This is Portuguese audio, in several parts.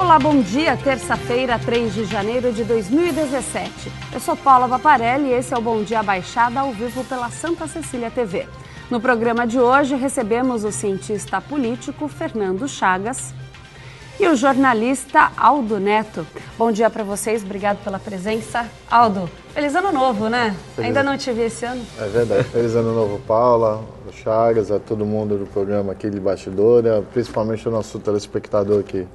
Olá, bom dia, terça-feira, 3 de janeiro de 2017. Eu sou Paula Vaparelli e esse é o Bom Dia Baixada ao vivo pela Santa Cecília TV. No programa de hoje recebemos o cientista político Fernando Chagas e o jornalista Aldo Neto. Bom dia para vocês, obrigado pela presença. Aldo, feliz ano novo, né? Ainda não te vi esse ano. É verdade, feliz ano novo, Paula, o Chagas, a todo mundo do programa aqui de bastidora, principalmente o nosso telespectador que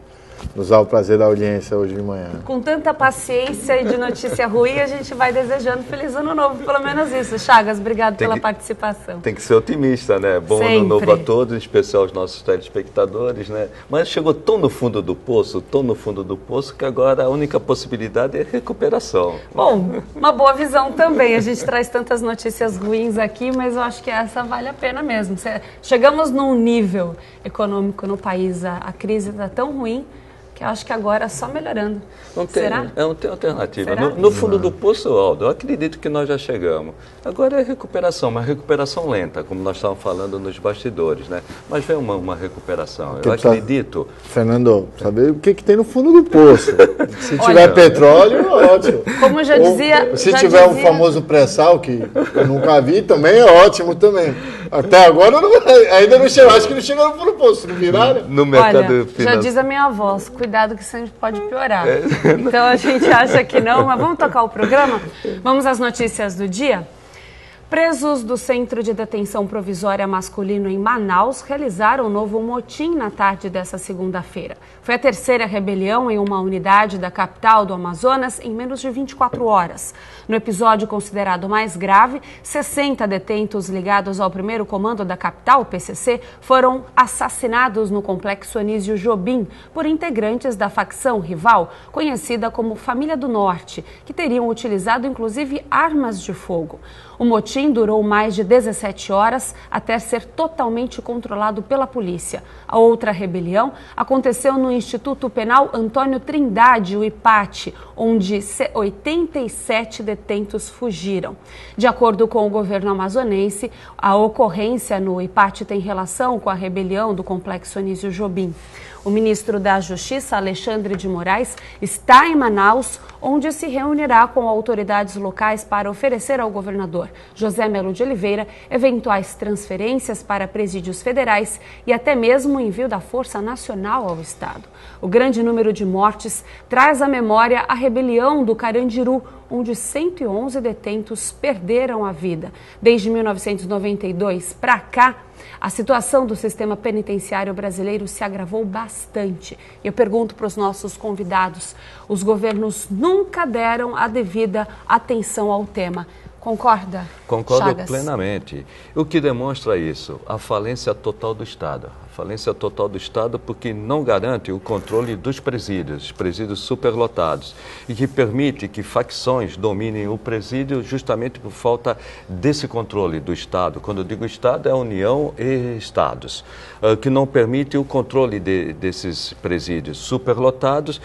nos dá o prazer da audiência hoje de manhã. Com tanta paciência e de notícia ruim, a gente vai desejando feliz ano novo, pelo menos isso. Chagas, obrigado pela participação. Tem que ser otimista, né? Bom Sempre. Ano novo a todos, em especial aos nossos telespectadores, né? Mas chegou tão no fundo do poço, que agora a única possibilidade é recuperação. Bom, uma boa visão também. A gente traz tantas notícias ruins aqui, mas eu acho que essa vale a pena mesmo. Chegamos num nível econômico no país, a crise está tão ruim, que eu acho que agora só melhorando. Será? Não tem alternativa. Será? No fundo do poço, Aldo, eu acredito que nós já chegamos. Agora é recuperação, uma recuperação lenta, como nós estávamos falando nos bastidores, né? Mas vem uma recuperação. Eu acredito... Fernando, saber o que tem no fundo do poço. Se tiver petróleo, ótimo. Como já dizia... Se tiver um famoso pré-sal, que eu nunca vi, também é ótimo também. Até agora ainda não chegou, acho que não chegou no fundo do poço, não viraram? No mercado Olha, já diz a minha avó, cuidado que sempre pode piorar. Então a gente acha que não, mas vamos tocar o programa? Vamos às notícias do dia? Presos do Centro de Detenção Provisória Masculino em Manaus realizaram um novo motim na tarde dessa segunda-feira. Foi a terceira rebelião em uma unidade da capital do Amazonas em menos de 24 horas. No episódio considerado mais grave, 60 detentos ligados ao primeiro comando da capital, o PCC, foram assassinados no complexo Anísio Jobim por integrantes da facção rival, conhecida como Família do Norte, que teriam utilizado inclusive armas de fogo. O motim durou mais de 17 horas até ser totalmente controlado pela polícia. A outra rebelião aconteceu no Instituto Penal Antônio Trindade, o IPAT, onde 87 detentos fugiram. De acordo com o governo amazonense, a ocorrência no IPAT tem relação com a rebelião do complexo Anísio Jobim. O ministro da Justiça, Alexandre de Moraes, está em Manaus, onde se reunirá com autoridades locais para oferecer ao governador José Melo de Oliveira eventuais transferências para presídios federais e até mesmo o envio da Força Nacional ao Estado. O grande número de mortes traz à memória a rebelião do Carandiru, onde 111 detentos perderam a vida. Desde 1992 para cá, a situação do sistema penitenciário brasileiro se agravou bastante. Eu pergunto para os nossos convidados, os governos nunca deram a devida atenção ao tema. Concorda, Concordo Chagas? plenamente. O que demonstra isso? A falência total do Estado. A falência total do Estado porque não garante o controle dos presídios superlotados, e que permite que facções dominem o presídio justamente por falta desse controle do Estado. Quando eu digo Estado, é a União e Estados, que não permite o controle desses presídios superlotados.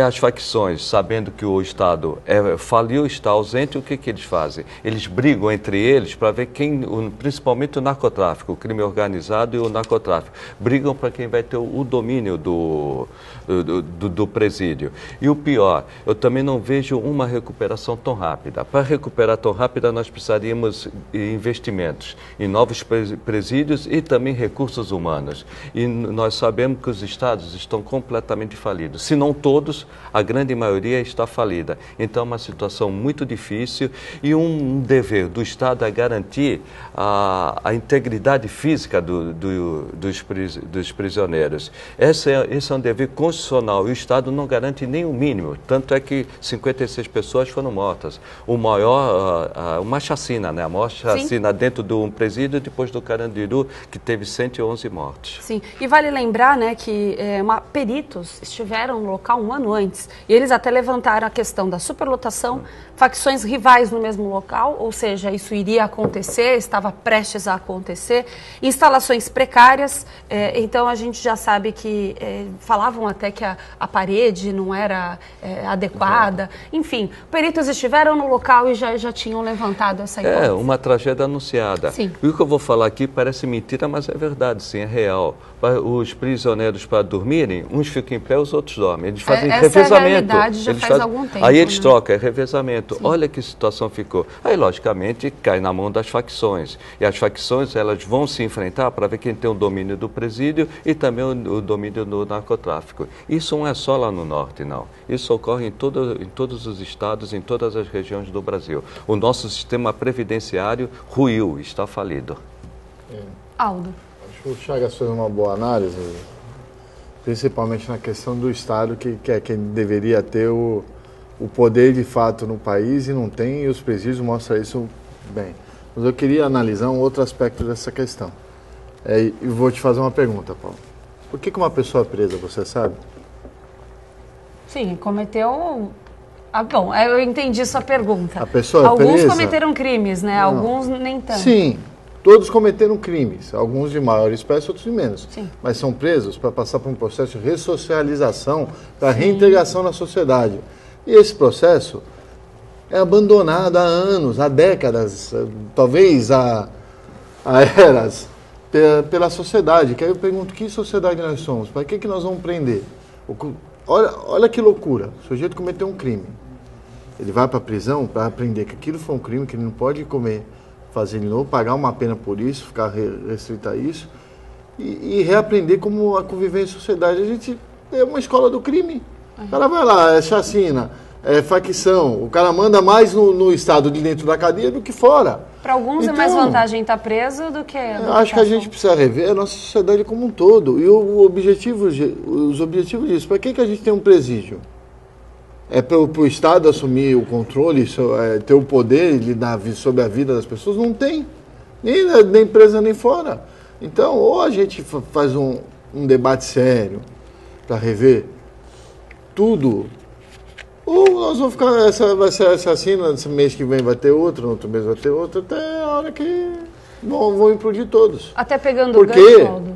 As facções, sabendo que o Estado faliu, está ausente, o que eles fazem? Eles brigam entre eles para ver quem, principalmente o narcotráfico, o crime organizado e o narcotráfico, brigam para quem vai ter o domínio do presídio. E o pior, eu também não vejo uma recuperação tão rápida. Para recuperar tão rápida, nós precisaríamos de investimentos em novos presídios e também recursos humanos. E nós sabemos que os estados estão completamente falidos. Se não todos, a grande maioria está falida. Então é uma situação muito difícil e um dever do Estado é garantir a integridade física dos prisioneiros. Esse é um dever constitucional e o Estado não garante nem o mínimo. Tanto é que 56 pessoas foram mortas. Uma chacina, né? A maior chacina dentro de um presídio depois do Carandiru, que teve 111 mortes. Sim, e vale lembrar, né, que peritos estiveram no local um ano antes e eles até levantaram a questão da superlotação, facções rivais no mesmo local, ou seja, isso iria acontecer, estava prestes a acontecer, instalações precárias, Então a gente já sabe que falavam até que a parede não era adequada. Enfim, peritos estiveram no local e já tinham levantado essa hipótese. É uma tragédia anunciada. Sim. E o que eu vou falar aqui parece mentira, mas é verdade, sim, é real. Os prisioneiros, para dormirem, uns ficam em pé, os outros dormem. Eles fazem revezamento. Essa é a realidade, já faz algum tempo. Aí eles trocam, é revezamento. Sim. Olha que situação ficou. Aí, logicamente, cai na mão das facções. E as facções, elas vão se enfrentar para ver quem tem o domínio do presídio e também o domínio do narcotráfico. Isso não é só lá no norte, não. Isso ocorre em todos os estados, em todas as regiões do Brasil. O nosso sistema previdenciário ruiu, está falido. Aldo. Acho que o Chagas fez uma boa análise, principalmente na questão do Estado, que é quem deveria ter o poder de fato no país e não tem, e os presídios mostram isso bem. Mas eu queria analisar um outro aspecto dessa questão. E vou te fazer uma pergunta, Paulo. Por que uma pessoa presa, você sabe? Sim, cometeu... bom, eu entendi sua pergunta. A pessoa Alguns presa... cometeram crimes, né? Não. Alguns nem tanto. Sim, todos cometeram crimes, alguns de maior espécie, outros de menos. Sim. Mas são presos para passar por um processo de ressocialização, para reintegração na sociedade. E esse processo é abandonado há anos, há décadas, talvez há eras, pela sociedade. Que aí eu pergunto, que sociedade nós somos? Para que nós vamos prender? Olha que loucura, o sujeito cometeu um crime. Ele vai para a prisão para aprender que aquilo foi um crime, que ele não pode fazer de novo, pagar uma pena por isso, ficar restrito a isso, e reaprender como a conviver em sociedade. A gente é uma escola do crime. O cara vai lá, é chacina, é facção, o cara manda mais no estado de dentro da cadeia do que fora. Para alguns é mais vantagem estar preso do que... Acho que a gente precisa rever a nossa sociedade como um todo. E os objetivos disso. Para que a gente tem um presídio? É para o Estado assumir o controle, ter o poder sobre a vida das pessoas? Não tem. Nem empresa, nem fora. Então, ou a gente faz um debate sério para rever tudo, ou nós vamos ficar, vai ser assassina, esse mês que vem vai ter outra, no outro mês vai ter outra, até a hora que vão implodir todos. Até pegando o gancho, Porque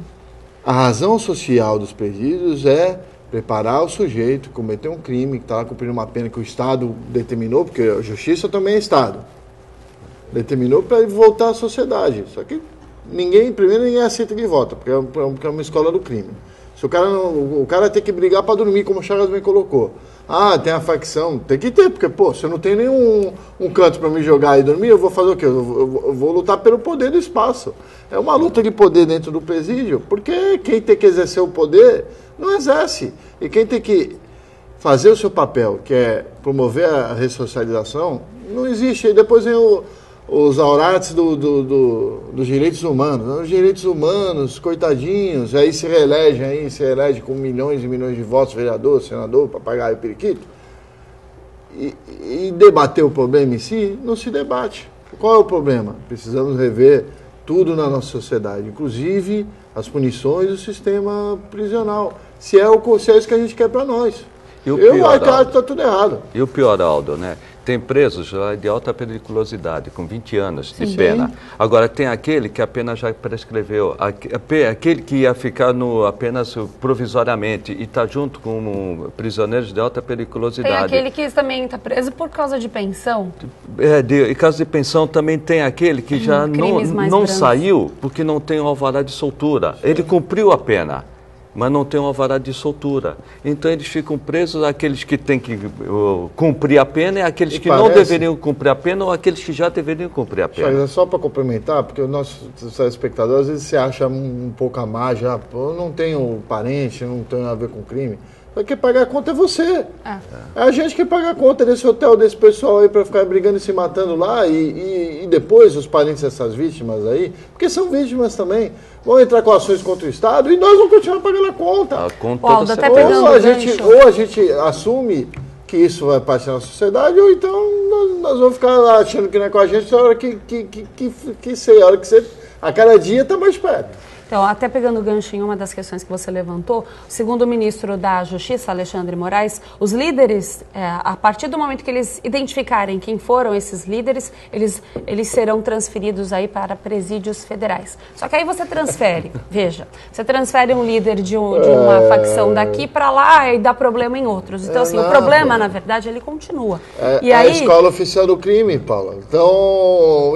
a razão social dos presídios é preparar o sujeito, cometer um crime, que está lá cumprindo uma pena que o Estado determinou, porque a justiça também é Estado, determinou para ele voltar à sociedade. Só que ninguém aceita de volta, porque é uma escola do crime. Se o cara tem que brigar para dormir, como o Chagas bem colocou. Tem a facção, tem que ter, porque, se eu não tenho nenhum canto para me jogar e dormir, eu vou fazer o quê? Eu vou lutar pelo poder do espaço. É uma luta de poder dentro do presídio, porque quem tem que exercer o poder não exerce. E quem tem que fazer o seu papel, que é promover a ressocialização, não existe. E depois vem os aurates dos direitos humanos. Os direitos humanos, coitadinhos, aí se reelege com milhões e milhões de votos, vereador, senador, papagaio, periquito. E debater o problema em si, não se debate. Qual é o problema? Precisamos rever tudo na nossa sociedade, inclusive as punições do sistema prisional, se é isso que a gente quer para nós. Eu acho que está tudo errado. E o pior, Aldo, né? Tem presos lá de alta periculosidade, com 20 anos de pena. Agora, tem aquele que a pena já prescreveu, aquele que ia ficar apenas provisoriamente e está junto com prisioneiros de alta periculosidade. Tem aquele que também está preso por causa de pensão. Em caso de pensão também tem aquele que já não saiu porque não tem um alvará de soltura. Ele cumpriu a pena, mas não tem um alvará de soltura. Então eles ficam presos, aqueles que têm que cumprir a pena e aqueles que não deveriam cumprir a pena ou aqueles que já deveriam cumprir a pena. Só para complementar, porque o nosso telespectador às vezes se acha um pouco a má, já, eu não tenho parente, não tenho a ver com crime. Quem pagar a conta é você. É a gente que paga a conta desse hotel, desse pessoal aí para ficar brigando e se matando lá e depois os parentes dessas vítimas aí, porque são vítimas também, vão entrar com ações contra o Estado e nós vamos continuar pagando a conta. Ou a gente assume que isso vai passar na sociedade, ou então nós vamos ficar achando que não é com a gente, a hora que a hora que você, a cada dia está mais perto. Então, até pegando o gancho em uma das questões que você levantou, segundo o ministro da Justiça, Alexandre Moraes, os líderes, a partir do momento que eles identificarem quem foram esses líderes, eles serão transferidos aí para presídios federais. Só que aí você transfere, veja, você transfere um líder de uma facção daqui para lá e dá problema em outros. Então, assim, o problema, na verdade, ele continua. E aí... a escola oficial do crime, Paula. Então,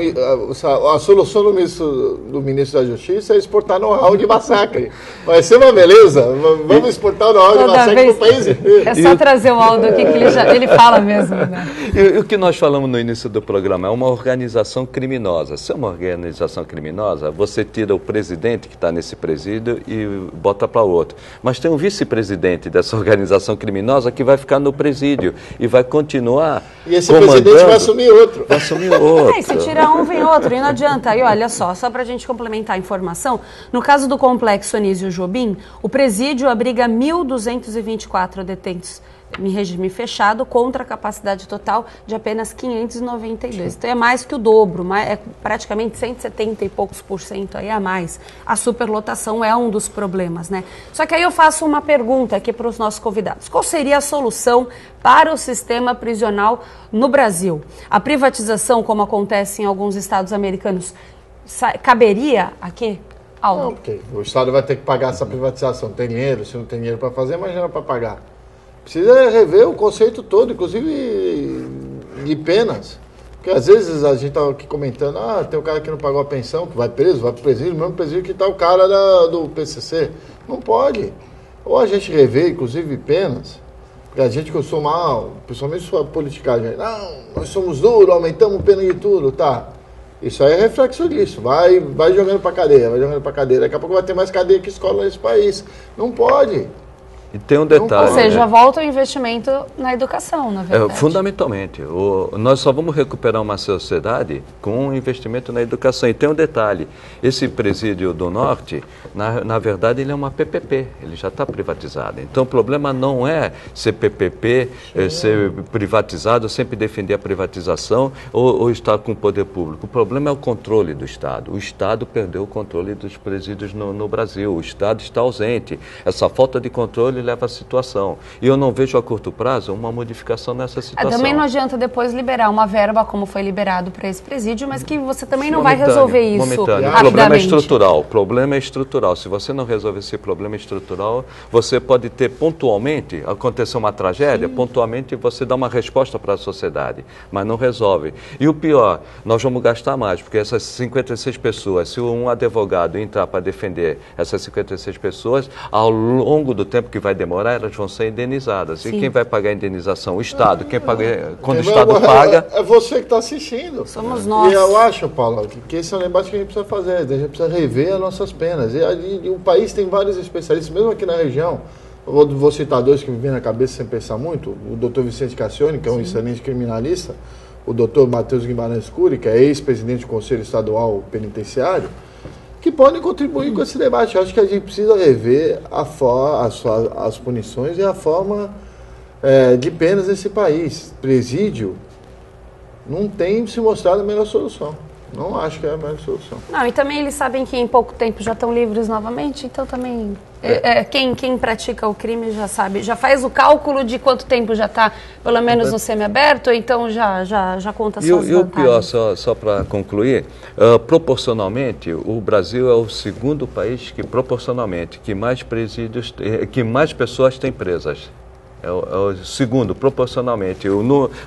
a solução do ministro da Justiça é exportar know-how de massacre. Vai ser uma beleza. Vamos exportar o know-how de massacre para o país inteiro. É só trazer o Aldo aqui que ele fala mesmo, né? E o que nós falamos no início do programa é uma organização criminosa. Se é uma organização criminosa, você tira o presidente que está nesse presídio e bota para outro. Mas tem um vice-presidente dessa organização criminosa que vai ficar no presídio e vai continuar. E esse presidente vai assumir outro. Vai assumir outro. Se tira um, vem outro. E não adianta. E olha só para a gente complementar a informação, no caso do complexo Anísio Jobim, o presídio abriga 1.224 detentos em regime fechado contra a capacidade total de apenas 592. Então é mais que o dobro, é praticamente 170 e poucos % aí a mais. A superlotação é um dos problemas, né? Só que aí eu faço uma pergunta aqui para os nossos convidados. Qual seria a solução para o sistema prisional no Brasil? A privatização, como acontece em alguns estados americanos, caberia aqui? Aldo? Não, porque o Estado vai ter que pagar essa privatização. Tem dinheiro? Se não tem dinheiro para fazer, imagina para pagar. Precisa rever o conceito todo, inclusive de penas. Porque às vezes a gente está aqui comentando, tem um cara que não pagou a pensão, que vai preso, vai para o presídio, mesmo presídio que está o cara do PCC. Não pode. Ou a gente rever, inclusive, penas, porque a gente costuma, principalmente sua politicagem, não, nós somos duros, aumentamos pena de tudo, tá. Isso aí é reflexo disso, vai jogando para cadeia, daqui a pouco vai ter mais cadeia que escola nesse país. Não pode. E tem um detalhe. Ou seja, volta o investimento na educação, na verdade. Fundamentalmente. Nós só vamos recuperar uma sociedade com um investimento na educação. E tem um detalhe. Esse presídio do Norte, na verdade, ele é uma PPP. Ele já está privatizado. Então, o problema não é ser PPP, ser privatizado, eu sempre defender a privatização ou estar com o poder público. O problema é o controle do Estado. O Estado perdeu o controle dos presídios no Brasil. O Estado está ausente. Essa falta de controle leva à situação. E eu não vejo a curto prazo uma modificação nessa situação. Também não adianta depois liberar uma verba como foi liberado para esse presídio, mas que você também não vai resolver isso rapidamente. O problema é estrutural. O problema é estrutural. Se você não resolver esse problema estrutural, você pode ter pontualmente, acontecer uma tragédia, pontualmente você dá uma resposta para a sociedade, mas não resolve. E o pior, nós vamos gastar mais, porque essas 56 pessoas, se um advogado entrar para defender essas 56 pessoas, ao longo do tempo que vai demorar, elas vão ser indenizadas. Sim. E quem vai pagar a indenização? O Estado. Quando o Estado paga... É você que está assistindo. Somos nós. E eu acho, Paulo, que esse é um debate que a gente precisa fazer. A gente precisa rever as nossas penas. E o país tem vários especialistas, mesmo aqui na região. Eu vou citar dois que me vêm na cabeça sem pensar muito. O doutor Vicente Cassione, que é um excelente criminalista. O doutor Matheus Guimarães Cury, que é ex-presidente do Conselho Estadual Penitenciário, que podem contribuir com esse debate. Eu acho que a gente precisa rever as punições e a forma de penas nesse país. Presídio não tem se mostrado a melhor solução. Não acho que é a melhor solução. Não, e também eles sabem que em pouco tempo já estão livres novamente, então também quem pratica o crime já sabe, já faz o cálculo de quanto tempo já está, pelo menos no semiaberto, então já conta suas vantagens. E o pior, só para concluir, proporcionalmente, o Brasil é o segundo país que mais presídios, que mais pessoas têm presas. É o segundo, proporcionalmente,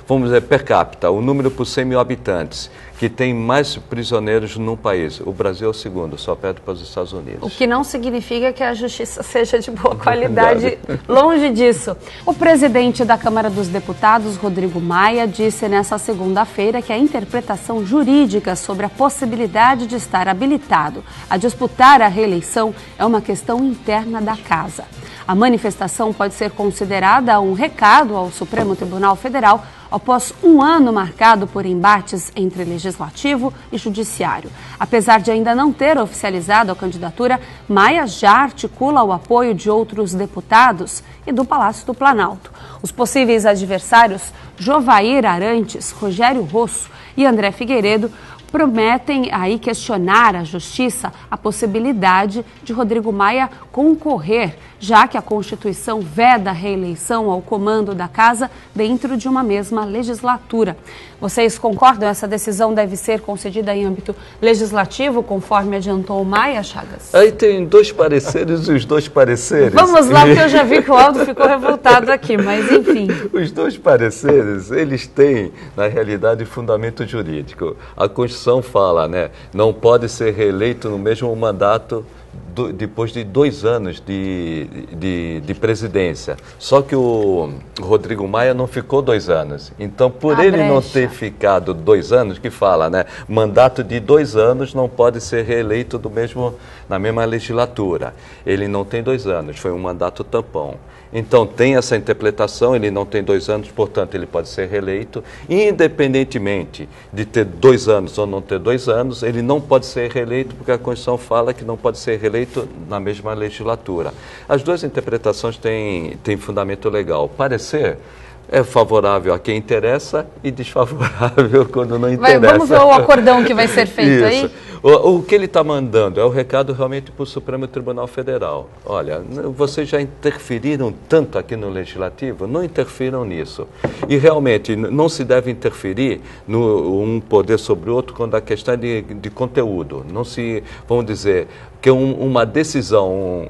vamos dizer, per capita, o número por 100 mil habitantes, que tem mais prisioneiros num país. O Brasil é o segundo, só perde para os Estados Unidos. O que não significa que a justiça seja de boa qualidade, longe disso. O presidente da Câmara dos Deputados, Rodrigo Maia, disse nessa segunda-feira que a interpretação jurídica sobre a possibilidade de estar habilitado a disputar a reeleição é uma questão interna da Casa. A manifestação pode ser considerada um recado ao Supremo Tribunal Federal após um ano marcado por embates entre Legislativo e Judiciário. Apesar de ainda não ter oficializado a candidatura, Maia já articula o apoio de outros deputados e do Palácio do Planalto. Os possíveis adversários, Jovair Arantes, Rogério Rosso e André Figueiredo, prometem aí questionar a Justiça a possibilidade de Rodrigo Maia concorrer, já que a Constituição veda a reeleição ao comando da Casa dentro de uma mesma legislatura. Vocês concordam? Essa decisão deve ser concedida em âmbito legislativo, conforme adiantou o Maia, Chagas? Aí tem dois pareceres e os dois pareceres. Vamos lá, porque eu já vi que o Aldo ficou revoltado aqui, mas enfim. Os dois pareceres, eles têm, na realidade, fundamento jurídico. A Constituição fala, né, não pode ser reeleito no mesmo mandato depois de 2 anos de presidência. Só que o Rodrigo Maia não ficou 2 anos. Então, por ele não ter ficado 2 anos, que fala, né? Mandato de 2 anos não pode ser reeleito na mesma legislatura. Ele não tem 2 anos, foi um mandato tampão. Então, tem essa interpretação, ele não tem 2 anos, portanto, ele pode ser reeleito. Independentemente de ter 2 anos ou não ter 2 anos, ele não pode ser reeleito, porque a Constituição fala que não pode ser reeleito na mesma legislatura. As duas interpretações têm fundamento legal. Parecer é favorável a quem interessa e desfavorável quando não interessa. Vamos ver o acordão que vai ser feito aí? O que ele está mandando é o recado realmente para o Supremo Tribunal Federal. Olha, vocês já interferiram tanto aqui no Legislativo, não interfiram nisso. E realmente não se deve interferir um poder sobre o outro quando a questão é de conteúdo. Não se, vamos dizer, que uma decisão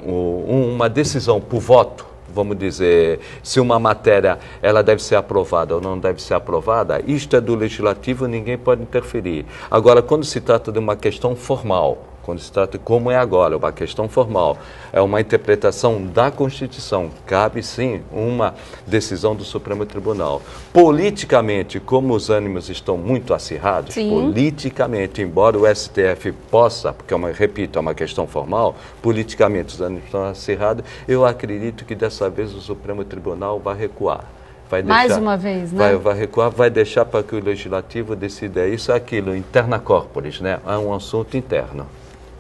por voto, vamos dizer, se uma matéria ela deve ser aprovada ou não deve ser aprovada, isto é do Legislativo, ninguém pode interferir. Agora, quando se trata de uma questão formal, quando se trata, como é agora, uma questão formal, é uma interpretação da Constituição, cabe sim uma decisão do Supremo Tribunal. Politicamente, como os ânimos estão muito acirrados, politicamente, embora o STF possa, porque, repito, é uma questão formal, politicamente os ânimos estão acirrados, eu acredito que dessa vez o Supremo Tribunal vai recuar. Mais uma vez, né? Vai recuar, vai deixar para que o Legislativo decida isso, aquilo, interna corporis, né? É um assunto interno.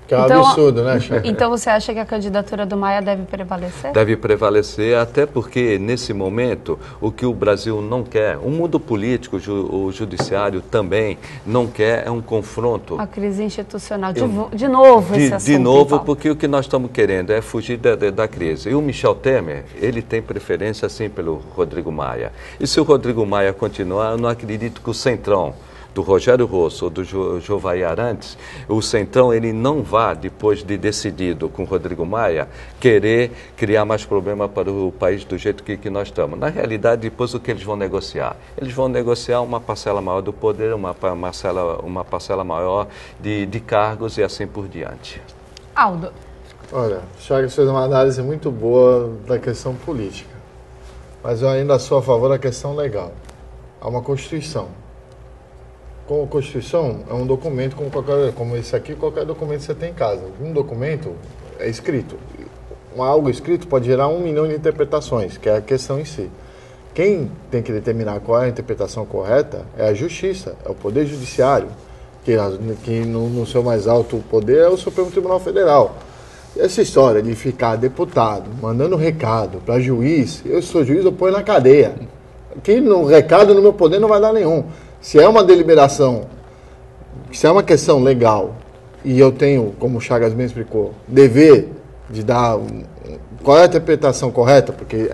Que é um absurdo, né, Chagas? Então você acha que a candidatura do Maia deve prevalecer? Deve prevalecer, até porque, nesse momento, o que o Brasil não quer, o mundo político, o judiciário também não quer, é um confronto. A crise institucional. De novo esse assunto. De novo, porque o que nós estamos querendo é fugir da crise. E o Michel Temer, ele tem preferência, sim, pelo Rodrigo Maia. E se o Rodrigo Maia continuar, eu não acredito que o Centrão, do Rogério Rosso ou do Jovair Arantes, o Centrão ele não vai, depois de decidido com o Rodrigo Maia, querer criar mais problema para o país do jeito que nós estamos. Na realidade, depois o que eles vão negociar? Eles vão negociar uma parcela maior do poder, uma parcela maior de cargos e assim por diante. Aldo. Olha, Chagas fez uma análise muito boa da questão política, mas eu ainda sou a favor da questão legal. Há uma Constituição. A Constituição é um documento como esse aqui, qualquer documento que você tem em casa. Um documento é escrito. Algo escrito pode gerar 1 milhão de interpretações, que é a questão em si. Quem tem que determinar qual é a interpretação correta é a Justiça, é o Poder Judiciário, que no seu mais alto poder é o Supremo Tribunal Federal. E essa história de ficar deputado, mandando recado para juiz, eu sou juiz, eu ponho na cadeia. Aqui no recado no meu poder não vai dar nenhum. Se é uma deliberação, se é uma questão legal, e eu tenho, como o Chagas bem explicou, dever de dar qual é a interpretação correta, porque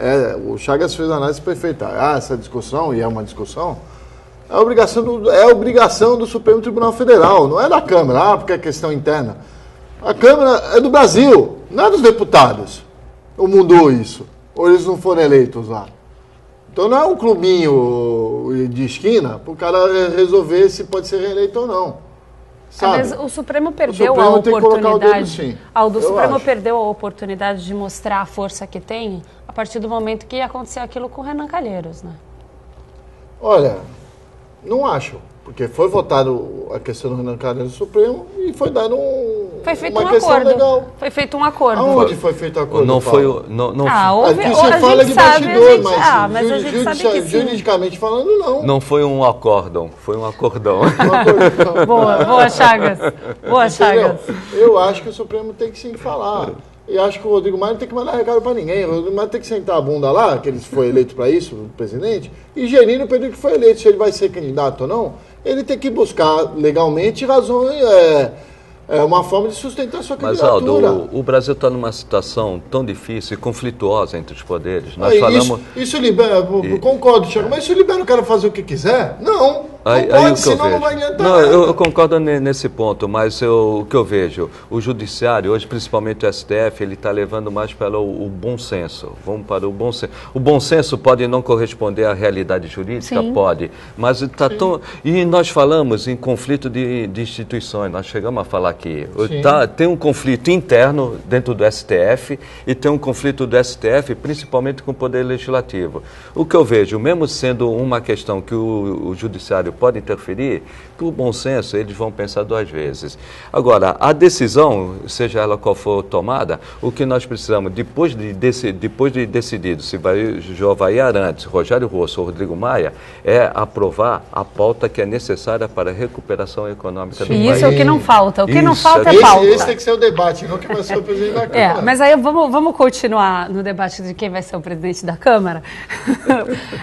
o Chagas fez a análise perfeita. Essa discussão, e é uma discussão, é obrigação do Supremo Tribunal Federal, não é da Câmara, porque é questão interna. A Câmara é do Brasil, não é dos deputados. Ou mudou isso, ou eles não foram eleitos lá. Então não é um clubinho de esquina para o cara resolver se pode ser reeleito ou não. Sabe? Mas o Supremo perdeu a oportunidade. O Supremo perdeu a oportunidade de mostrar a força que tem a partir do momento que ia acontecer aquilo com o Renan Calheiros, né? Olha, não acho. Porque foi votado a questão do Renan Calheiros no Supremo e foi dado uma questão acordo. Legal. Foi feito um acordo. Aonde foi feito o acordo? Não foi. Houve. Aqui você fala de bastidor, mas a gente sabe que juridicamente falando, não. Não foi um acórdão, foi um acordão. Boa, Chagas. Boa, Chagas. Eu acho que o Supremo tem que sim falar. E acho que o Rodrigo Maia não tem que mandar recado para ninguém. O Rodrigo Maia tem que sentar a bunda lá, que ele foi eleito para isso, o presidente, e gerir no período que foi eleito, se ele vai ser candidato ou não. ele tem que buscar legalmente razões, uma forma de sustentar a sua candidatura. Mas, Aldo, o Brasil está numa situação tão difícil e conflituosa entre os poderes. Nós falamos... Isso libera, concordo, Thiago, mas isso libera o cara fazer o que quiser? Não. Senão não vai adiantar. Não, eu concordo nesse ponto, mas o que eu vejo, o judiciário, hoje principalmente o STF, ele está levando mais para o bom senso. Vamos para o bom senso. O bom senso pode não corresponder à realidade jurídica? Sim. Pode, mas está tão... E nós falamos em conflito de instituições, nós chegamos a falar aqui. Tem um conflito interno dentro do STF e tem um conflito do STF, principalmente com o Poder Legislativo. O que eu vejo, mesmo sendo uma questão que o judiciário pode interferir, por bom senso, eles vão pensar 2 vezes. Agora, a decisão, seja ela qual for tomada, o que nós precisamos, depois de decidido se vai Jovair Arantes, Rogério Rosso ou Rodrigo Maia, é aprovar a pauta que é necessária para a recuperação econômica do país. E isso é o que não falta. O que não falta é pauta. Esse tem que ser o debate, não que vai ser o presidente da Câmara. Mas aí vamos continuar no debate de quem vai ser o presidente da Câmara,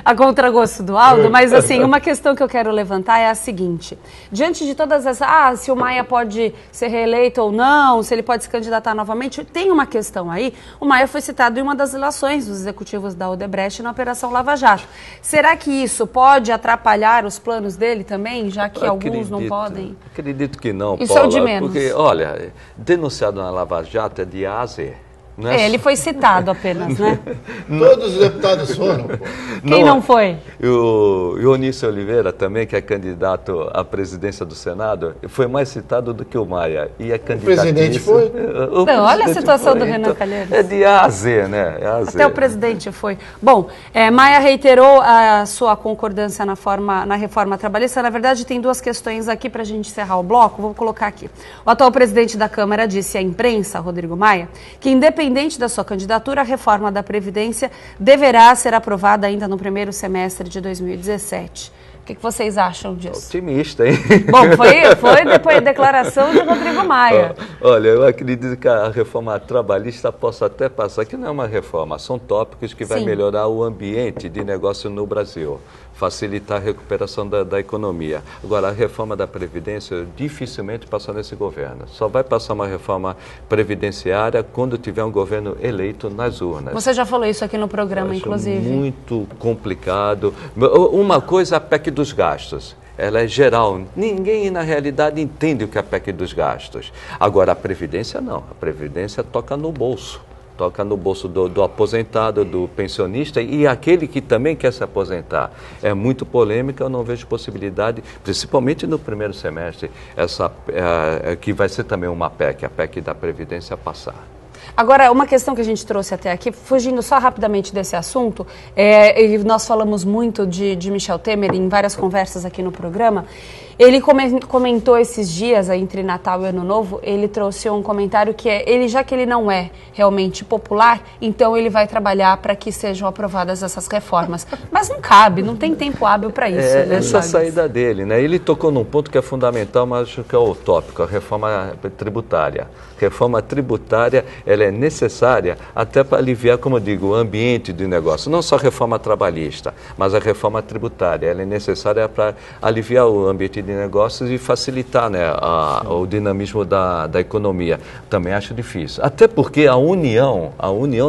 a contragosto do Aldo, mas assim, uma questão que eu quero levantar é a seguinte: diante de todas essas, se o Maia pode ser reeleito ou não, se ele pode se candidatar novamente, tem uma questão aí. O Maia foi citado em uma das ilações dos executivos da Odebrecht na Operação Lava Jato. Será que isso pode atrapalhar os planos dele também, já que alguns não podem? Acredito que não, isso Paula, é o de menos. Porque, olha, denunciado na Lava Jato é de A a Z. Ele foi citado apenas, né? Todos os deputados foram. Quem não foi? O Eunício Oliveira também, que é candidato à presidência do Senado, foi mais citado do que o Maia. E é candidato. O presidente foi? Não, olha a situação do Renan Calheiros. É de A a Z, né? É a Z. Até o presidente foi. Bom, Maia reiterou a sua concordância na reforma trabalhista. Na verdade, tem 2 questões aqui para a gente encerrar o bloco. Vou colocar aqui. O atual presidente da Câmara disse à imprensa, Rodrigo Maia, que independente da sua candidatura, a reforma da Previdência deverá ser aprovada ainda no primeiro semestre de 2017. O que vocês acham disso? Otimista, hein? Bom, foi depois da declaração de Rodrigo Maia. Olha, eu acredito que a reforma trabalhista possa até passar, que não é uma reforma, são tópicos que vai melhorar o ambiente de negócio no Brasil, facilitar a recuperação da economia. Agora, a reforma da Previdência dificilmente passa nesse governo. Só vai passar uma reforma previdenciária quando tiver um governo eleito nas urnas. Você já falou isso aqui no programa, inclusive. Muito complicado. Uma coisa, a PEC dos gastos. Ela é geral. Ninguém, na realidade, entende o que é a PEC dos gastos. Agora, a Previdência não. A Previdência toca no bolso. Toca no bolso do aposentado, do pensionista e aquele que também quer se aposentar. É muito polêmica, eu não vejo possibilidade, principalmente no primeiro semestre, que vai ser também uma PEC, a PEC da Previdência passar. Agora, uma questão que a gente trouxe até aqui, fugindo só rapidamente desse assunto, e nós falamos muito de Michel Temer em várias conversas aqui no programa. Ele comentou esses dias, entre Natal e Ano Novo, ele trouxe um comentário que já que ele não é realmente popular, então ele vai trabalhar para que sejam aprovadas essas reformas. Mas não cabe, não tem tempo hábil para isso. Essa saída dele, né? Ele tocou num ponto que é fundamental, mas acho que é o tópico, a reforma tributária. Reforma tributária, ela é necessária até para aliviar, como eu digo, o ambiente de negócio. Não só a reforma trabalhista, mas a reforma tributária. Ela é necessária para aliviar o ambiente de negócios e facilitar, né, o dinamismo da economia. Também acho difícil. Até porque a União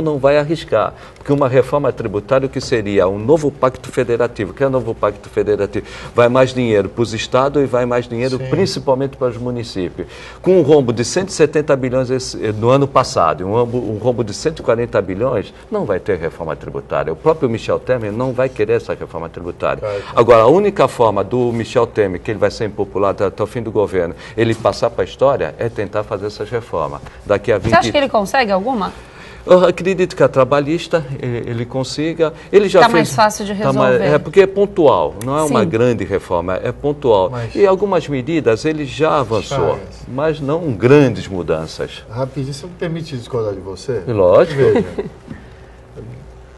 não vai arriscar. Porque uma reforma tributária, o que seria um novo pacto federativo? O que é o novo pacto federativo? Vai mais dinheiro para os estados e vai mais dinheiro principalmente para os municípios. Com um rombo de 170 bilhões no ano passado, um rombo de 140 bilhões, não vai ter reforma tributária. O próprio Michel Temer não vai querer essa reforma tributária. Agora, a única forma do Michel Temer, que ele vai ser impopular até o fim do governo, ele passar para a história, é tentar fazer essas reformas. Daqui a 20... Você acha que ele consegue alguma? Eu acredito que a trabalhista ele consiga. Ele já fez, mais fácil de resolver. Porque é pontual, não é uma grande reforma, é pontual. E algumas medidas ele já avançou, mas não grandes mudanças. Rapidinho, você me permite discordar de você? Lógico. Veja.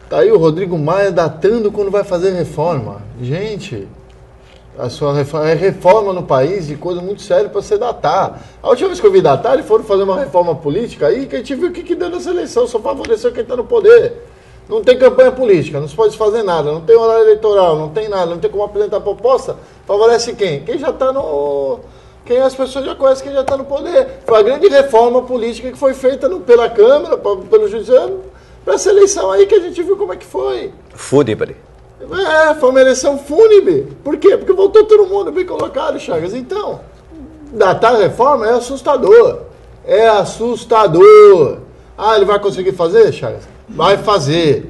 Tá aí o Rodrigo Maia datando quando vai fazer reforma. Gente, a sua reforma no país de coisa muito séria para você datar. A última vez que eu vi datar, eles foram fazer uma reforma política aí, que a gente viu o que deu nessa eleição, só favoreceu quem está no poder. Não tem campanha política, não se pode fazer nada, não tem horário eleitoral, não tem nada, não tem como apresentar proposta. Favorece quem? Quem já está no... Quem as pessoas já conhecem, quem já está no poder. Foi a grande reforma política que foi feita pela Câmara, pelo Judiciário, para essa eleição aí que a gente viu como é que foi. Fúnebre. Foi uma eleição fúnebre. Por quê? Porque voltou todo mundo bem colocado, Chagas. Então, datar a reforma é assustador. É assustador. Ele vai conseguir fazer, Chagas? Vai fazer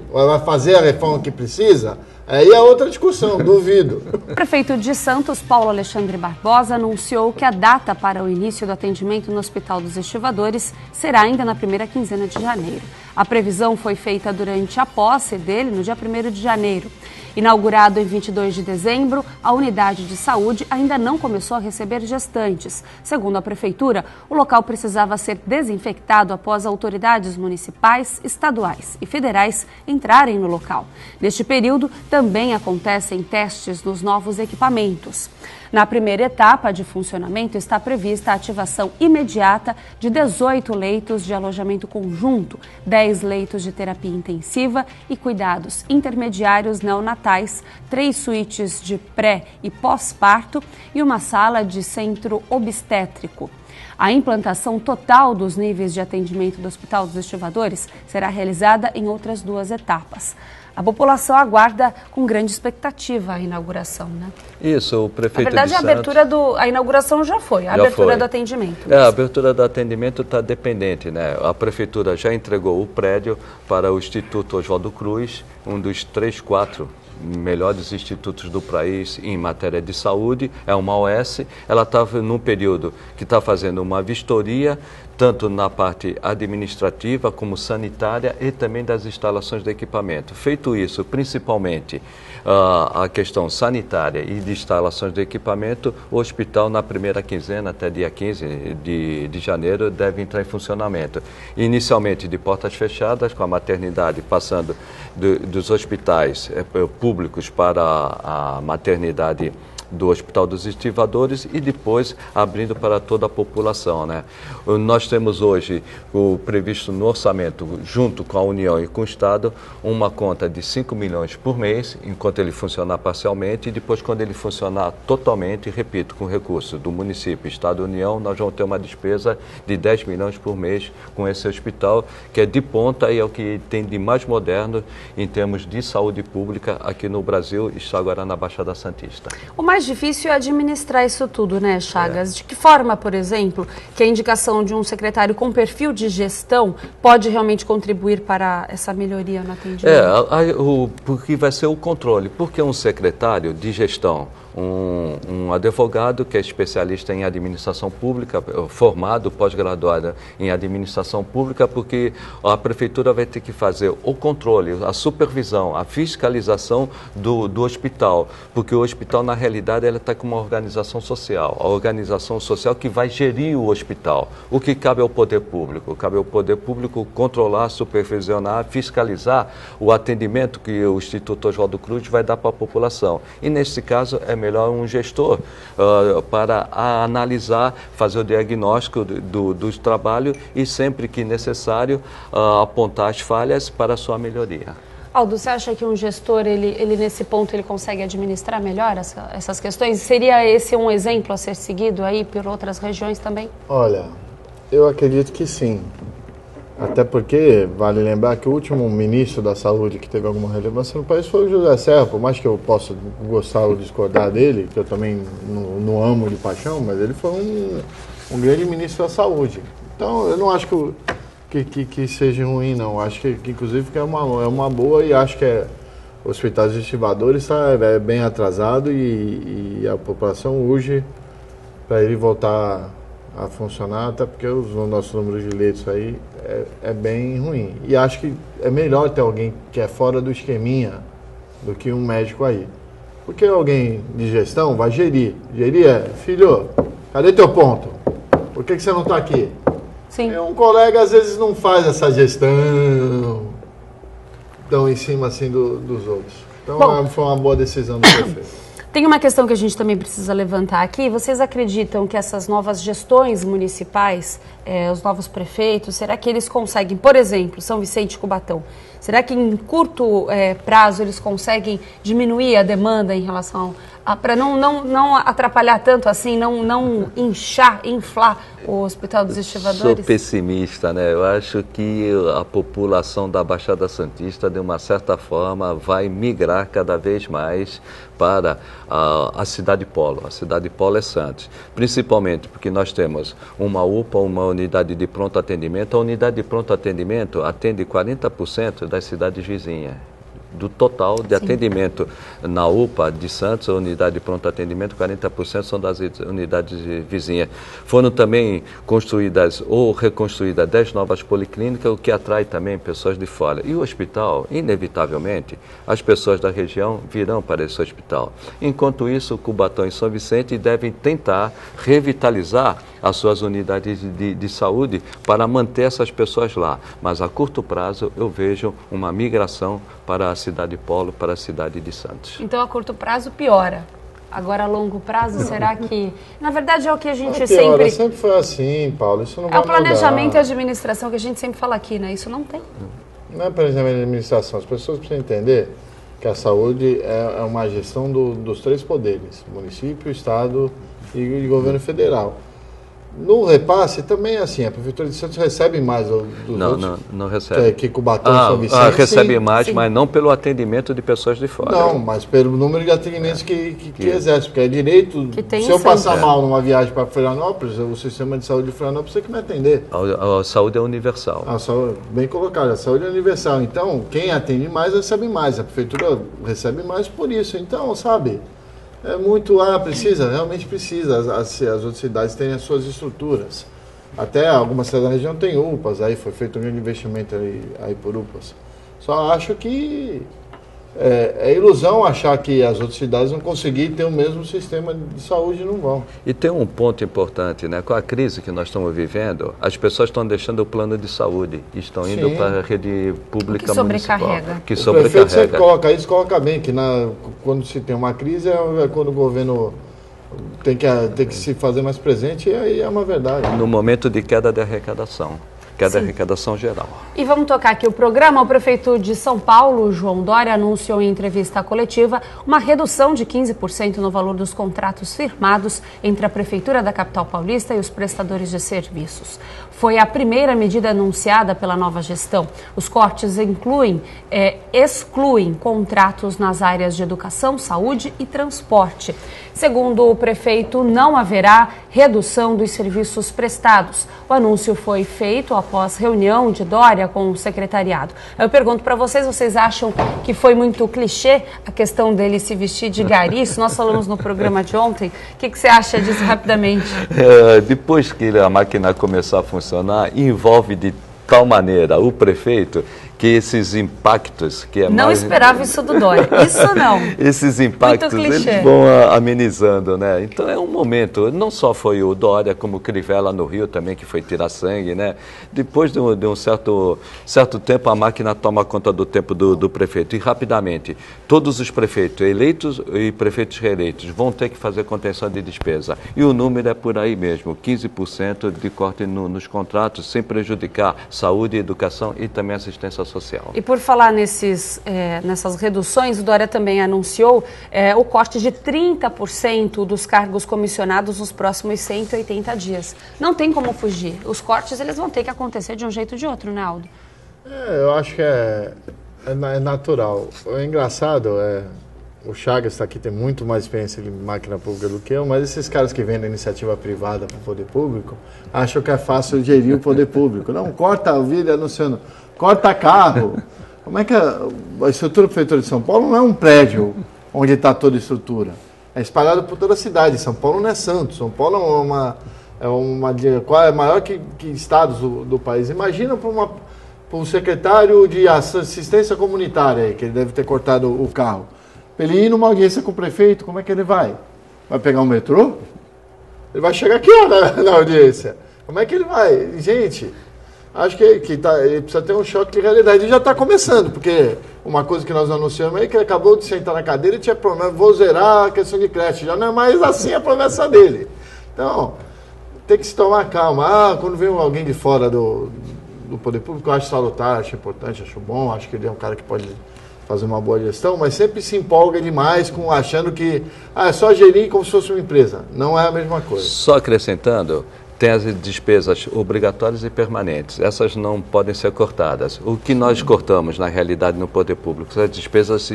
a reforma que precisa, aí é outra discussão, duvido. O prefeito de Santos, Paulo Alexandre Barbosa, anunciou que a data para o início do atendimento no Hospital dos Estivadores será ainda na primeira quinzena de janeiro. A previsão foi feita durante a posse dele no dia 1º de janeiro. Inaugurado em 22 de dezembro, a unidade de saúde ainda não começou a receber gestantes. Segundo a prefeitura, o local precisava ser desinfectado após autoridades municipais, estaduais e federais entrarem no local. Neste período, também acontecem testes nos novos equipamentos. Na primeira etapa de funcionamento, está prevista a ativação imediata de 18 leitos de alojamento conjunto, 10 leitos de terapia intensiva e cuidados intermediários neonatais, 3 suítes de pré e pós-parto e uma sala de centro obstétrico. A implantação total dos níveis de atendimento do Hospital dos Estivadores será realizada em outras 2 etapas. A população aguarda com grande expectativa a inauguração, né? Isso, o prefeito Na verdade, de Santos... a inauguração já foi, a abertura do atendimento. A abertura do atendimento está dependente, né? A prefeitura já entregou o prédio para o Instituto Oswaldo Cruz, um dos 3, 4 melhores institutos do país em matéria de saúde, é uma OS. Ela está num período que está fazendo uma vistoria, tanto na parte administrativa como sanitária e também das instalações de equipamento. Feito isso, principalmente a questão sanitária e de instalações de equipamento, o hospital na primeira quinzena, até dia 15 de janeiro, deve entrar em funcionamento. Inicialmente de portas fechadas, com a maternidade passando dos hospitais públicos para a maternidade do Hospital dos Estivadores e depois abrindo para toda a população, né? Nós temos hoje o previsto no orçamento, junto com a União e com o Estado, uma conta de 5 milhões por mês, enquanto ele funcionar parcialmente, e depois quando ele funcionar totalmente, repito, com recursos do município, Estado e União, nós vamos ter uma despesa de 10 milhões por mês com esse hospital, que é de ponta e é o que tem de mais moderno em termos de saúde pública aqui no Brasil, está agora na Baixada Santista. O mais difícil é administrar isso tudo, né, Chagas? De que forma, por exemplo, que a indicação de um secretário com perfil de gestão pode realmente contribuir para essa melhoria no atendimento? Porque vai ser o controle. Porque um secretário de gestão, um advogado que é especialista em administração pública, formado, pós-graduado em administração pública, porque a prefeitura vai ter que fazer o controle, a supervisão, a fiscalização do hospital, porque o hospital, na realidade, ele está com uma organização social, a organização social que vai gerir o hospital. O que cabe ao poder público? Cabe ao poder público controlar, supervisionar, fiscalizar o atendimento que o Instituto Oswaldo Cruz vai dar para a população. E, nesse caso, é melhor um gestor para analisar, fazer o diagnóstico do trabalho e, sempre que necessário, apontar as falhas para a sua melhoria. Aldo, você acha que um gestor, ele nesse ponto, ele consegue administrar melhor essas questões? Seria esse um exemplo a ser seguido aí por outras regiões também? Olha, eu acredito que sim. Até porque, vale lembrar que o último ministro da Saúde que teve alguma relevância no país foi o José Serra, por mais que eu possa gostar ou discordar dele, que eu também não amo de paixão, mas ele foi um grande ministro da Saúde. Então, eu não acho que seja ruim, não. Acho que inclusive, que é uma boa, e acho que o Hospital dos Estivadores está bem atrasado e a população urge para ele voltar a funcionar, até porque o nosso número de leitos aí é bem ruim. E acho que é melhor ter alguém que é fora do esqueminha do que um médico aí. Porque alguém de gestão vai gerir. Gerir filho, cadê teu ponto? Por que você não está aqui? Sim. Um colega às vezes não faz essa gestão tão em cima assim dos outros. Então foi uma boa decisão do prefeito. Tem uma questão que a gente também precisa levantar aqui. Vocês acreditam que essas novas gestões municipais, os novos prefeitos, será que eles conseguem, por exemplo, São Vicente e Cubatão, será que em curto prazo eles conseguem diminuir a demanda em relação para não atrapalhar tanto assim, não inflar o Hospital dos Estivadores? Sou pessimista, né? Eu acho que a população da Baixada Santista, de uma certa forma, vai migrar cada vez mais para a cidade polo. A cidade polo é Santos, principalmente porque nós temos uma UPA, uma unidade de pronto atendimento. A unidade de pronto atendimento atende 40% das cidades vizinhas. Do total de atendimento na UPA de Santos, a unidade de pronto atendimento, 40% são das unidades vizinhas. Foram também construídas ou reconstruídas 10 novas policlínicas, o que atrai também pessoas de fora. E o hospital, inevitavelmente, as pessoas da região virão para esse hospital. Enquanto isso, Cubatão e São Vicente devem tentar revitalizar as suas unidades de saúde para manter essas pessoas lá. Mas a curto prazo eu vejo uma migração para a cidade polo, para a cidade de Santos. Então a curto prazo piora. Agora a longo prazo, será que... Na verdade é o que a gente sempre foi assim, Paulo, isso não vai mudar. É o planejamento e a administração que a gente sempre fala aqui, né? Isso não tem. Não é planejamento e administração. As pessoas precisam entender que a saúde é uma gestão dos 3 poderes, município, estado e governo federal. No repasse também é assim, a Prefeitura de Santos recebe mais dos outros. Não recebe. Que Cubatão e São Vicente. Recebe mais, sim, mas não pelo atendimento de pessoas de fora. Não, mas pelo número de atendimentos que exerce, porque é direito, se eu passar mal numa viagem para Florianópolis, o sistema de saúde de Florianópolis tem que me atender. A saúde é universal. Bem colocado, a saúde é universal. Então, quem atende mais recebe mais, a Prefeitura recebe mais por isso. Então, sabe... É muito, realmente precisa, as outras cidades têm as suas estruturas. Até algumas cidades da região têm UPAs, aí foi feito um grande investimento aí por UPAs. Só acho que é ilusão achar que as outras cidades vão conseguir ter o mesmo sistema de saúde e não vão. E tem um ponto importante, né? Com a crise que nós estamos vivendo, as pessoas estão deixando o plano de saúde e estão indo para a rede pública municipal. Que sobrecarrega. O prefeito sempre coloca bem, que quando se tem uma crise é quando o governo tem que se fazer mais presente, e aí é uma verdade. No momento de queda de arrecadação. Que é da arrecadação geral. E vamos tocar aqui o programa. O prefeito de São Paulo, João Dória, anunciou em entrevista coletiva uma redução de 15% no valor dos contratos firmados entre a Prefeitura da capital paulista e os prestadores de serviços. Foi a primeira medida anunciada pela nova gestão. Os cortes excluem contratos nas áreas de educação, saúde e transporte. Segundo o prefeito, não haverá redução dos serviços prestados. O anúncio foi feito após reunião de Dória com o secretariado. Eu pergunto para vocês acham que foi muito clichê a questão dele se vestir de gari? Isso nós falamos no programa de ontem. O que você acha disso rapidamente? Depois que a máquina começar a funcionar, envolve de tal maneira o prefeito que esses impactos... Não esperava isso do Dória, isso não. Esses impactos, eles vão amenizando, né? Então é um momento, não só foi o Dória, como o Crivella no Rio também, que foi tirar sangue, né? Depois de um certo tempo, a máquina toma conta do tempo do prefeito. E rapidamente, todos os prefeitos eleitos e prefeitos reeleitos vão ter que fazer contenção de despesa. E o número é por aí mesmo, 15% de corte nos contratos, sem prejudicar saúde, educação e também assistência social. E por falar nessas reduções, o Dória também anunciou o corte de 30% dos cargos comissionados nos próximos 180 dias. Não tem como fugir. Os cortes eles vão ter que acontecer de um jeito ou de outro, né, Aldo? Eu acho que é natural. O engraçado o Chagas está aqui, tem muito mais experiência de máquina pública do que eu, mas esses caras que vêm da iniciativa privada para o poder público acham que é fácil gerir o poder público. Não, corta a vida anunciando, corta carro. Como é que a estrutura da Prefeitura de São Paulo não é um prédio onde está toda a estrutura? É espalhado por toda a cidade. São Paulo não é Santos. São Paulo é maior que estados do país. Imagina para um secretário de assistência comunitária aí, que ele deve ter cortado o carro. Ele ir numa audiência com o prefeito, como é que ele vai? Vai pegar um metrô? Ele vai chegar aqui na audiência. Como é que ele vai? Gente, acho que ele precisa ter um choque de realidade. E já está começando, porque uma coisa que nós anunciamos é que ele acabou de sentar na cadeira e tinha promessa, vou zerar a questão de creche. Já não é mais assim a promessa dele. Então, tem que se tomar calma. Quando vem alguém de fora do poder público, eu acho salutar, acho importante, acho bom, acho que ele é um cara que pode fazer uma boa gestão, mas sempre se empolga demais achando que é só gerir como se fosse uma empresa. Não é a mesma coisa. Só acrescentando, tem as despesas obrigatórias e permanentes. Essas não podem ser cortadas. O que nós cortamos, na realidade, no poder público, são as despesas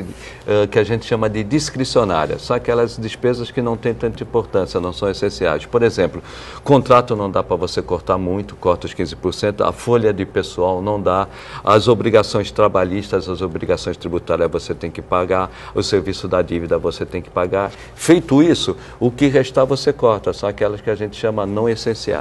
que a gente chama de discricionárias. São aquelas despesas que não têm tanta importância, não são essenciais. Por exemplo, contrato não dá para você cortar muito, corta os 15%. A folha de pessoal não dá. As obrigações trabalhistas, as obrigações tributárias você tem que pagar. O serviço da dívida você tem que pagar. Feito isso, o que restar você corta. São aquelas que a gente chama não essenciais.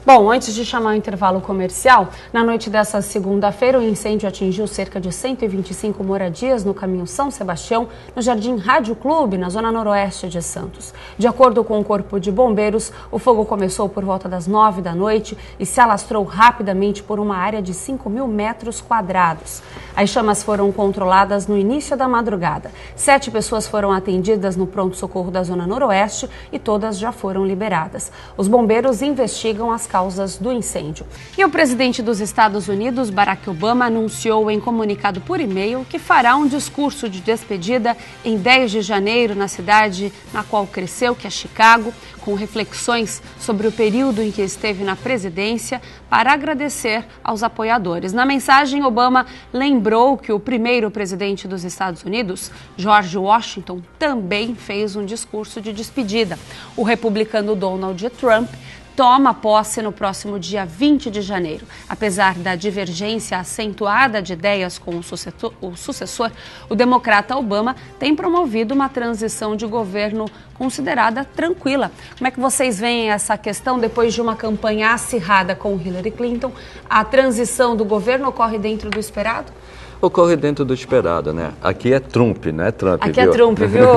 Bom, antes de chamar o intervalo comercial, na noite dessa segunda-feira, o incêndio atingiu cerca de 125 moradias no caminho São Sebastião, no Jardim Rádio Clube, na zona noroeste de Santos. De acordo com o Corpo de Bombeiros, o fogo começou por volta das 9 da noite e se alastrou rapidamente por uma área de 5.000 metros quadrados. As chamas foram controladas no início da madrugada. 7 pessoas foram atendidas no pronto-socorro da zona noroeste e todas já foram liberadas. Os bombeiros investigam as causas do incêndio. E o presidente dos Estados Unidos, Barack Obama, anunciou em comunicado por e-mail que fará um discurso de despedida em 10 de janeiro na cidade na qual cresceu, que é Chicago, com reflexões sobre o período em que esteve na presidência para agradecer aos apoiadores. Na mensagem, Obama lembrou que o primeiro presidente dos Estados Unidos, George Washington, também fez um discurso de despedida. O republicano Donald Trump toma posse no próximo dia 20 de janeiro. Apesar da divergência acentuada de ideias com o sucessor, o democrata Obama tem promovido uma transição de governo considerada tranquila. Como é que vocês veem essa questão depois de uma campanha acirrada com Hillary Clinton? A transição do governo ocorre dentro do esperado? Ocorre dentro do esperado, né? Aqui é Trump, não é Trump, Aqui viu? É Trump, viu,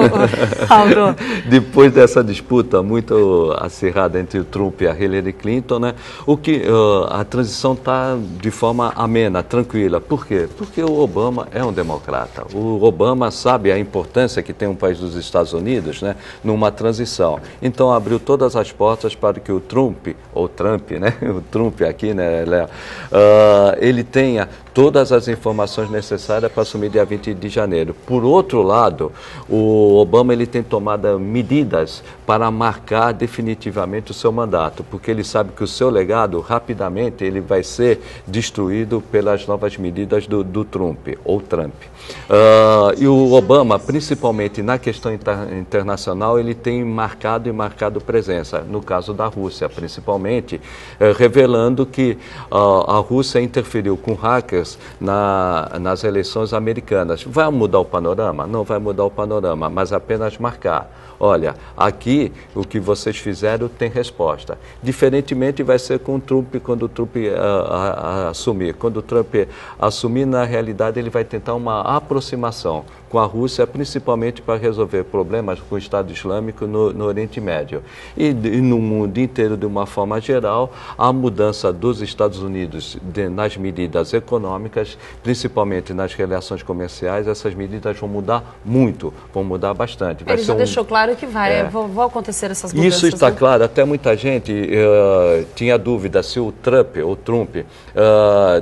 Aldo? Depois dessa disputa muito acirrada entre o Trump e a Hillary Clinton, né? A transição está de forma amena, tranquila. Por quê? Porque o Obama é um democrata. O Obama sabe a importância que tem um país dos Estados Unidos, né? Numa transição. Então abriu todas as portas para que o Trump, ou Trump, né? O Trump aqui, né, Léo? Ele tenha todas as informações necessárias para assumir dia 20 de janeiro. Por outro lado, o Obama ele tem tomado medidas para marcar definitivamente o seu mandato, porque ele sabe que o seu legado, rapidamente, ele vai ser destruído pelas novas medidas do Trump, ou Trump. E o Obama, principalmente na questão internacional, ele tem marcado presença, no caso da Rússia, principalmente, revelando que a Rússia interferiu com hackers nas eleições americanas. Vai mudar o panorama? Não vai mudar o panorama, mas apenas marcar. Olha, aqui o que vocês fizeram tem resposta. Diferentemente vai ser com o Trump, quando o Trump assumir. Quando o Trump assumir, na realidade, ele vai tentar uma aproximação com a Rússia, principalmente para resolver problemas com o Estado Islâmico no Oriente Médio. E no mundo inteiro, de uma forma geral, a mudança dos Estados Unidos nas medidas econômicas, principalmente nas relações comerciais, essas medidas vão mudar muito, vão mudar bastante. Ele já deixou claro que vão acontecer essas mudanças. Isso está claro, até muita gente tinha dúvida se o Trump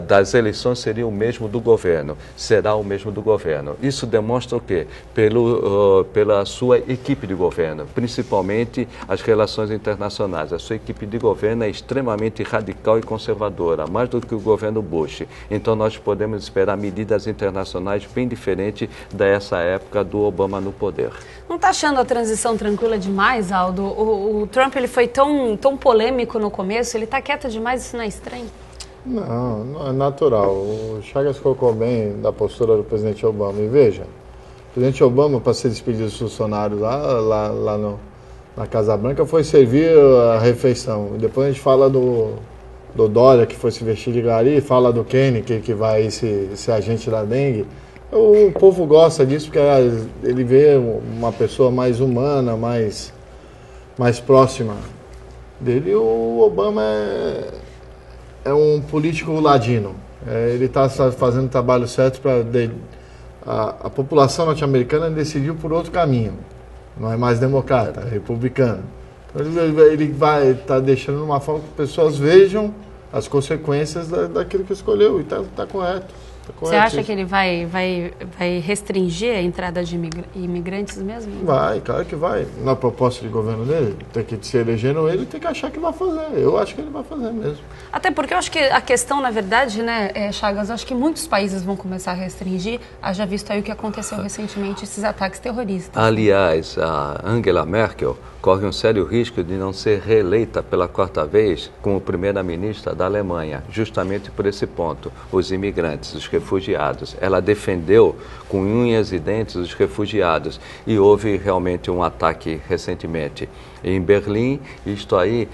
das eleições seria o mesmo do governo. Será o mesmo do governo. Isso demonstra o quê? Pela sua equipe de governo, principalmente as relações internacionais. A sua equipe de governo é extremamente radical e conservadora, mais do que o governo Bush. Então nós podemos esperar medidas internacionais bem diferentes dessa época do Obama no poder. Não está achando a transição tranquila demais, Aldo? O Trump ele foi tão polêmico no começo, ele está quieto demais, isso não é estranho? Não é natural. O Chagas colocou bem da postura do presidente Obama. E veja, o presidente Obama, para ser despedido dos funcionários lá na Casa Branca, foi servir a refeição. Depois a gente fala do Dória, que foi se vestir de gari, fala do Kenny, que vai ser agente da dengue. O povo gosta disso porque ele vê uma pessoa mais humana, mais próxima dele. O Obama é um político ladino. Ele está fazendo o trabalho certo para... A população norte-americana decidiu por outro caminho. Não é mais democrata, é republicana. Então, ele vai estar deixando de uma forma que as pessoas vejam as consequências daquilo que escolheu. E está correto. Você acha que ele vai restringir a entrada de imigrantes mesmo? Vai, claro que vai. Na proposta de governo dele, tem que se elegendo ele, tem que achar que vai fazer. Eu acho que ele vai fazer mesmo. Até porque eu acho que a questão, na verdade, né, Chagas, eu acho que muitos países vão começar a restringir, haja visto aí o que aconteceu recentemente, esses ataques terroristas. Aliás, a Angela Merkel corre um sério risco de não ser reeleita pela 4ª vez como primeira-ministra da Alemanha, justamente por esse ponto, os imigrantes, os refugiados. Ela defendeu com unhas e dentes os refugiados e houve realmente um ataque recentemente em Berlim. Isto aí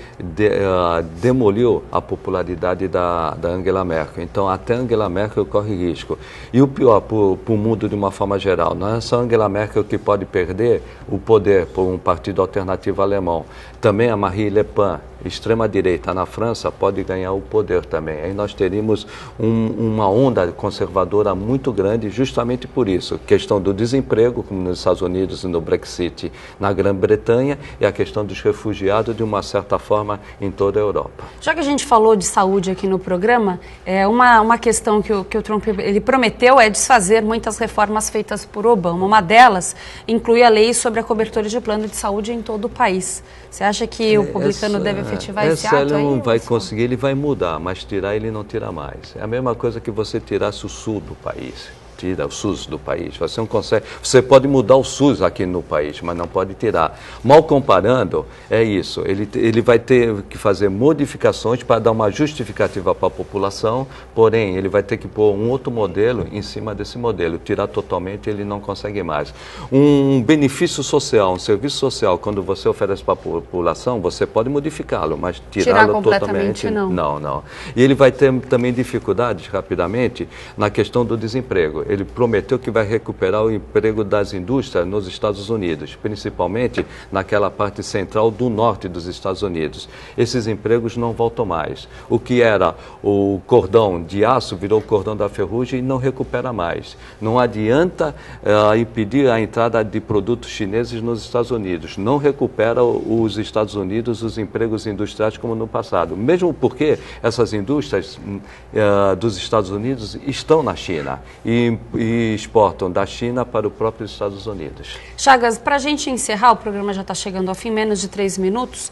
demoliu a popularidade da Angela Merkel. Então, até Angela Merkel corre risco. E o pior para o mundo de uma forma geral, não é só Angela Merkel que pode perder o poder por um partido alternativo alemão. Também a Marine Le Pen, extrema-direita na França, pode ganhar o poder também. Aí nós teríamos uma onda conservadora muito grande justamente por isso. Questão do desemprego, como nos Estados Unidos e no Brexit na Grã-Bretanha, e a questão dos refugiados de uma certa forma em toda a Europa. Já que a gente falou de saúde aqui no programa, uma questão que o Trump ele prometeu é desfazer muitas reformas feitas por Obama. Uma delas inclui a lei sobre a cobertura de plano de saúde em todo o país. Você acha que o republicano deve efetivar esse ato aí? Ele não vai conseguir, ele vai mudar, mas tirar ele não tira mais. É a mesma coisa que você tirasse o sul do país. Tira o SUS do país. Você não consegue. Você pode mudar o SUS aqui no país, mas não pode tirar. Mal comparando, é isso. Ele vai ter que fazer modificações para dar uma justificativa para a população, porém, ele vai ter que pôr um outro modelo em cima desse modelo. Tirar totalmente, ele não consegue mais. Um benefício social, um serviço social, quando você oferece para a população, você pode modificá-lo, mas tirá-lo totalmente, não. Não. E ele vai ter também dificuldades, rapidamente, na questão do desemprego. Ele prometeu que vai recuperar o emprego das indústrias nos Estados Unidos, principalmente naquela parte central do norte dos Estados Unidos. Esses empregos não voltam mais. O que era o cordão de aço virou o cordão da ferrugem e não recupera mais. Não adianta impedir a entrada de produtos chineses nos Estados Unidos. Não recupera os Estados Unidos os empregos industriais como no passado. Mesmo porque essas indústrias dos Estados Unidos estão na China e exportam da China para o próprio Estados Unidos. Chagas, para a gente encerrar, o programa já está chegando ao fim, menos de 3 minutos.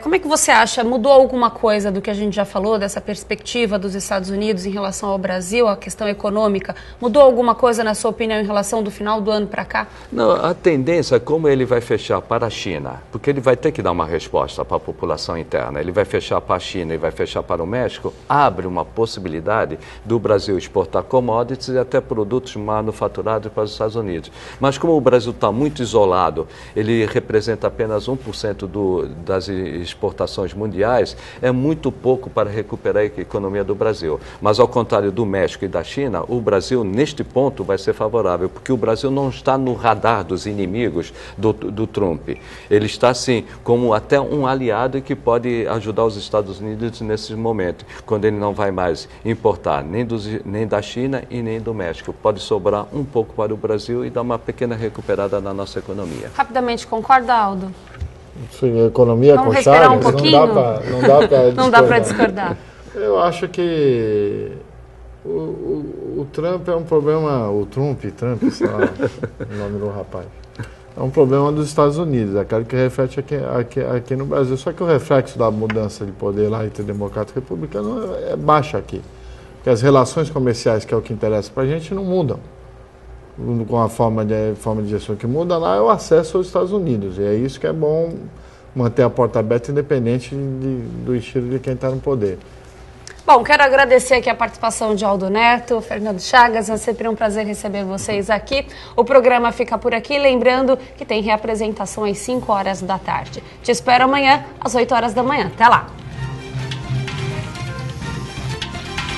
Como é que você acha, mudou alguma coisa do que a gente já falou, dessa perspectiva dos Estados Unidos em relação ao Brasil, a questão econômica? Mudou alguma coisa, na sua opinião, em relação do final do ano para cá? Não, a tendência é como ele vai fechar para a China, porque ele vai ter que dar uma resposta para a população interna. Ele vai fechar para a China e vai fechar para o México, abre uma possibilidade do Brasil exportar commodities e até produtos manufaturados para os Estados Unidos. Mas como o Brasil está muito isolado, ele representa apenas 1% das exportações mundiais, é muito pouco para recuperar a economia do Brasil. Mas ao contrário do México e da China, o Brasil neste ponto vai ser favorável, porque o Brasil não está no radar dos inimigos do Trump. Ele está sim como até um aliado que pode ajudar os Estados Unidos nesse momento, quando ele não vai mais importar nem da China e nem do México. Pode sobrar um pouco para o Brasil e dar uma pequena recuperada na nossa economia. Rapidamente, concorda, Aldo? Sim, a economia vamos com respirar Chagas, um pouquinho? Não dá para discordar. Eu acho que o Trump é um problema, Trump, sei lá, o nome do rapaz. É um problema dos Estados Unidos, é aquele que reflete aqui no Brasil. Só que o reflexo da mudança de poder lá entre democrata e republicano é baixo aqui. Porque as relações comerciais, que é o que interessa para a gente, não mudam. Com a forma de gestão que muda lá é o acesso aos Estados Unidos. E é isso que é bom manter a porta aberta, independente do estilo de quem está no poder. Bom, quero agradecer aqui a participação de Aldo Neto, Fernando Chagas, é sempre um prazer receber vocês aqui. O programa fica por aqui, lembrando que tem reapresentação às 5 horas da tarde. Te espero amanhã, às 8 horas da manhã. Até lá!